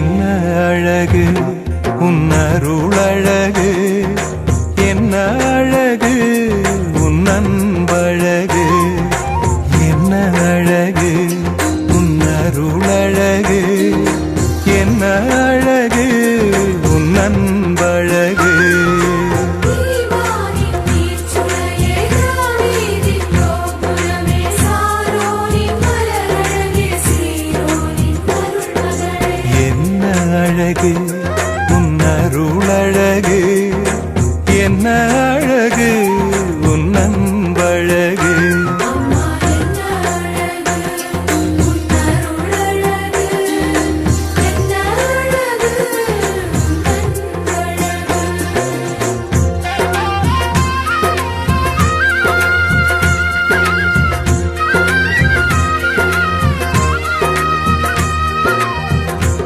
என்ன அழகு உன்னருளழகு, என்ன அழகு உன் அன்பழகு, என்ன அழகு உன்னருளழகு, என்ன அழகு உன் அன்பழகு. என்ன அழகு உன்னருளழகு, என்ன